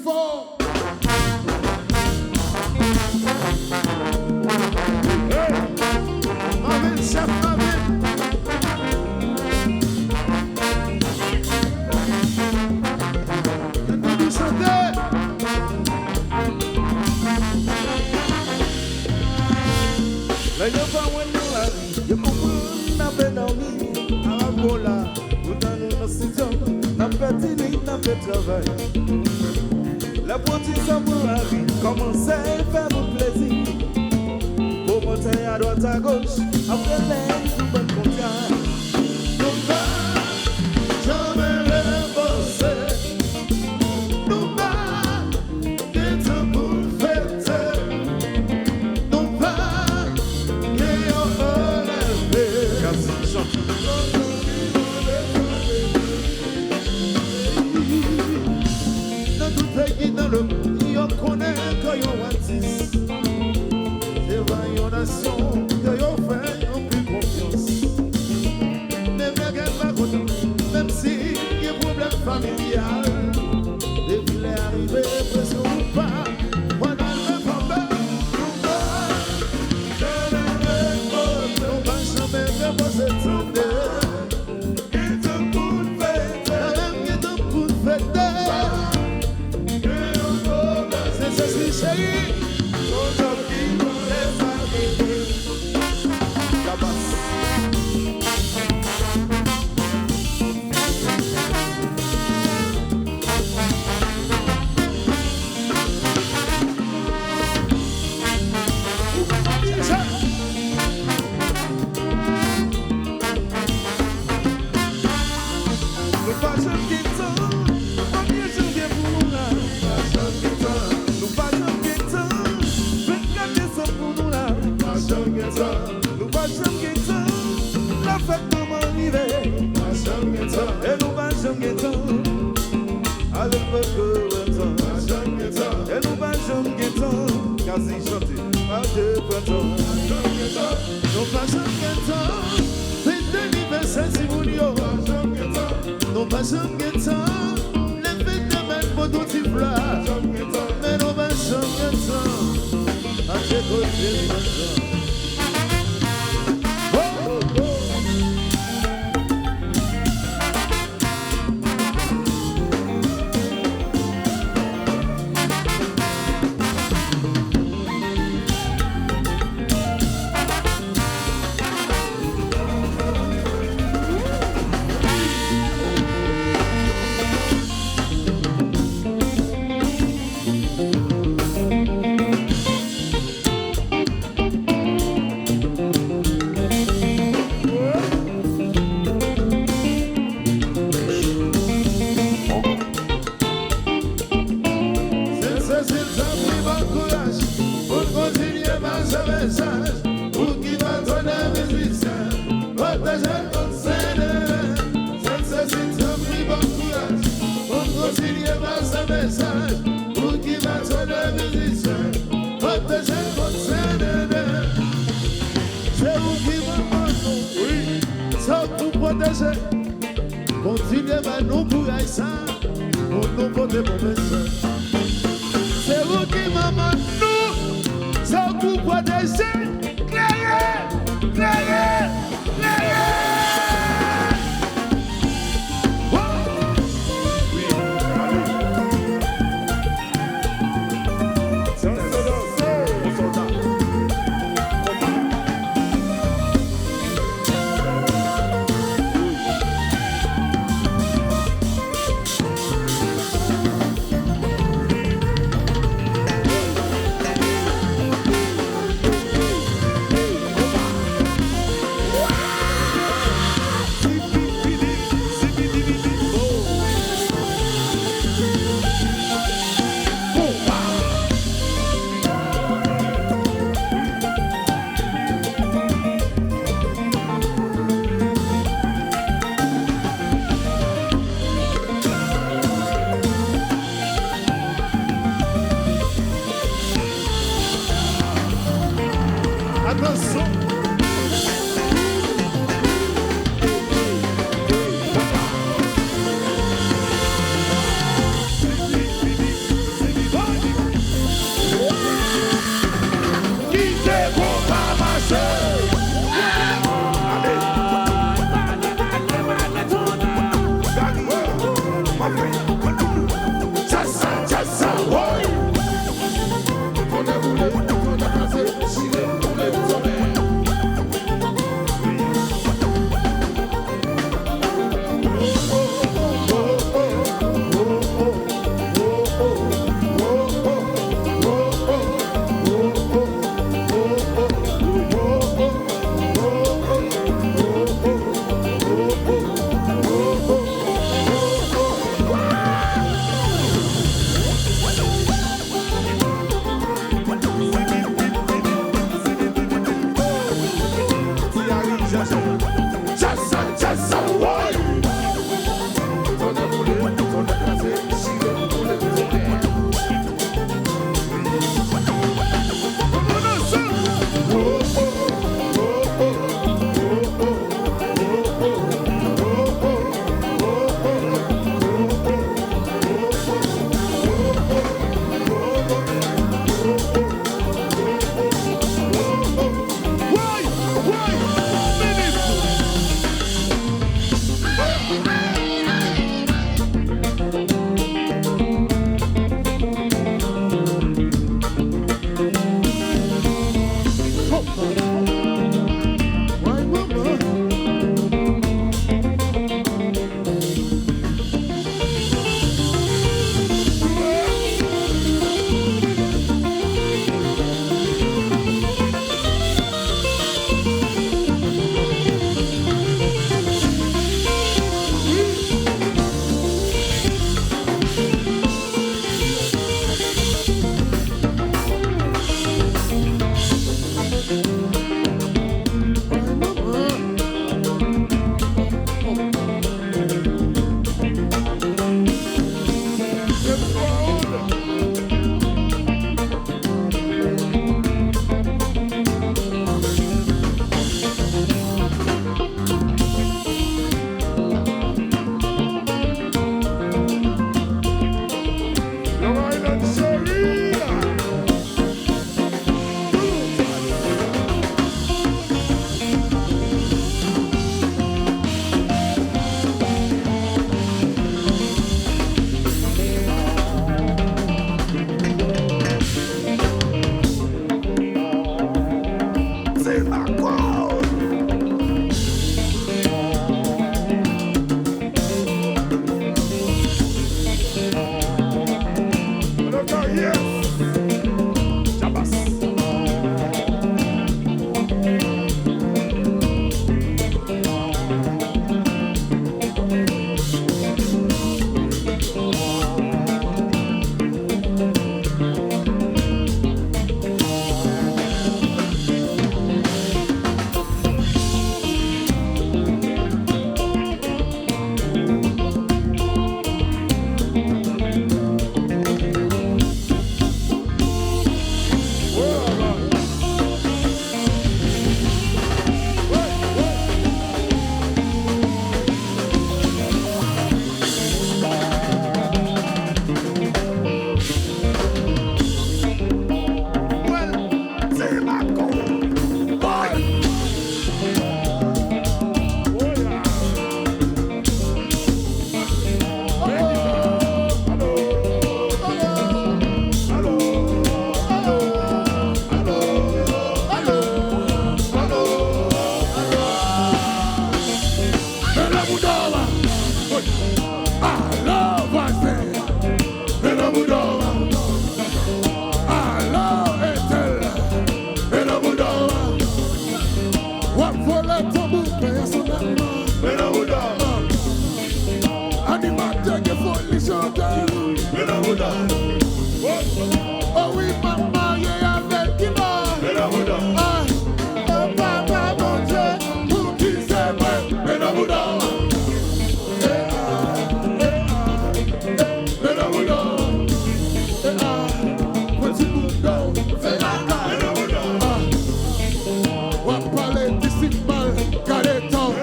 fort. Hey, Marvin, chef Marvin. Et nous chanter. Là, il y a pas moins de la vie. Il y a beaucoup n'a pas dormi. À Angola, nous donnons nos studios. N'a pas tenu, n'a pas travail. La pointille ça pour la vie. Commencez à faire mon plaisir. Pour monter à droite à gauche. Après l'air, nous bonne confiance. Nous va jamais reposer. Nous va get un pour fêter. Nous va get un relevé. Merci, chante. Dans le monde, on connaît que yon artiste. C'est vrai, yon nation, que yon fait, yon plus confiance. Ne m'inquiète pas content, même si y a problème familial. Depuis les arrivées, presque ou pas, moi dans le combat, nous va, je ne vais pas jamais reposer tout de. Qui te pour fêter, qui te pour fêter. Chérie, aujourd'hui, on laisse arriver. Le passage qui tombe, on vient jouer pour nous. Nous pas jamais temps, 24 décembre pour nous là. Nous pas jamais temps, la fête comment arriver. Et nous pas jamais temps, avec beaucoup de temps. Et nous pas jamais temps, quasi chanter, à deux printemps. Nous pas jamais temps, c'est l'anniversaire si vous n'y nous pas jamais temps, les fêtes de même pour tout y fleurs. Mais nous va changer de temps, à tes côtés de temps. Continuez à nous pour ça, pour nous porter mon message. C'est vous qui m'amènez nous, c'est vous pour protéger, clairer, clairer, clairer. Oh oui, maman, il y avait qui va. Oh papa, mon Dieu, pour qui c'est moi, Benamouda. Petit boudon, fais la caille. On parle Disip mal, gardez temps.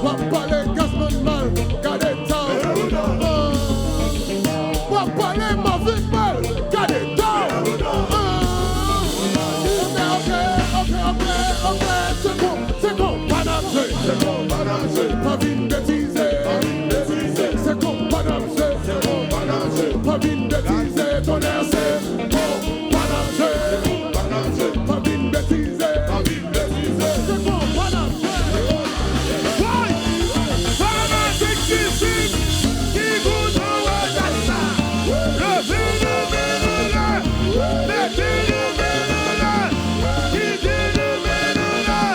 On parle Gazzman mal, gardez temps. On parle Mauvais mal, gardez temps. Ok, c'est bon, Madanm, pas vine bêtiser, c'est bon, Madanm, pas vine bêtiser, ton air c'est bon, Madanm, pas vine bêtiser, c'est bon, Madanm. Fanatique Disip, qui goûte en Wadassa, le phénoménal, le phénoménal, qui dit le phénoménal,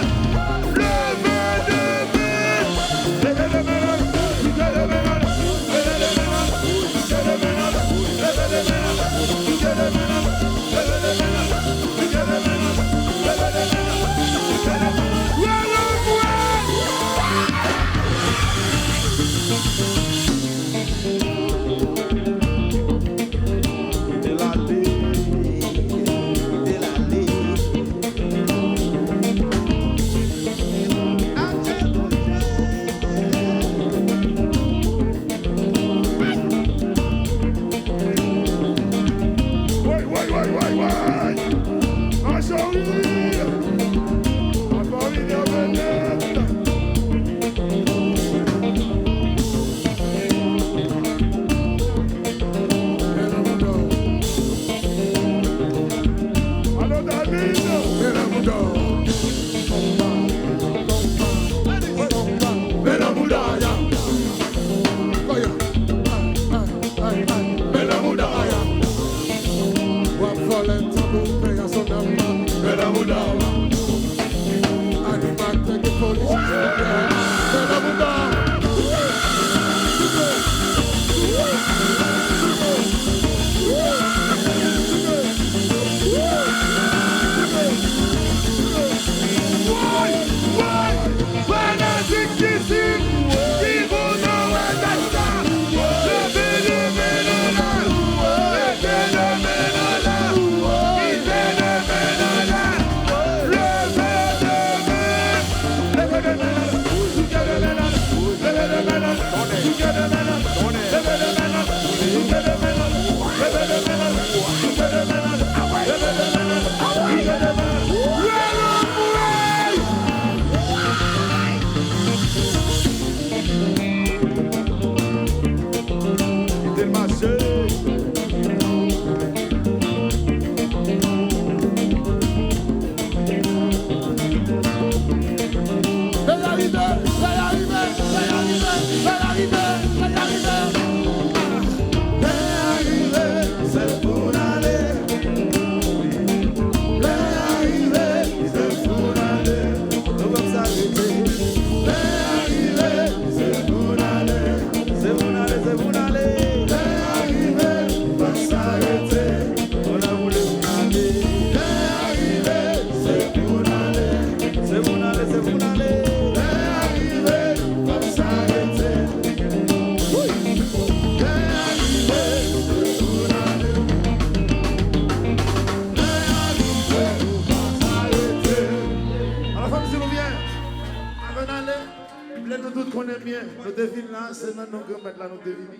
C'est notre nom que maintenant nous devons.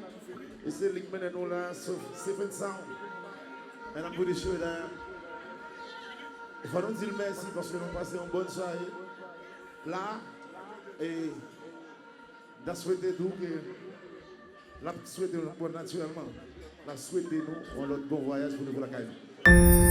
Et c'est lui qui mène nous là, c'est fait ça. Maintenant, pour les choses là, il faut nous dire merci parce que nous passons une bonne soirée là. Et dans souhaiter nous que la souhaiter nous naturellement. La souhaiter nous un autre bon voyage pour nous pour la caille.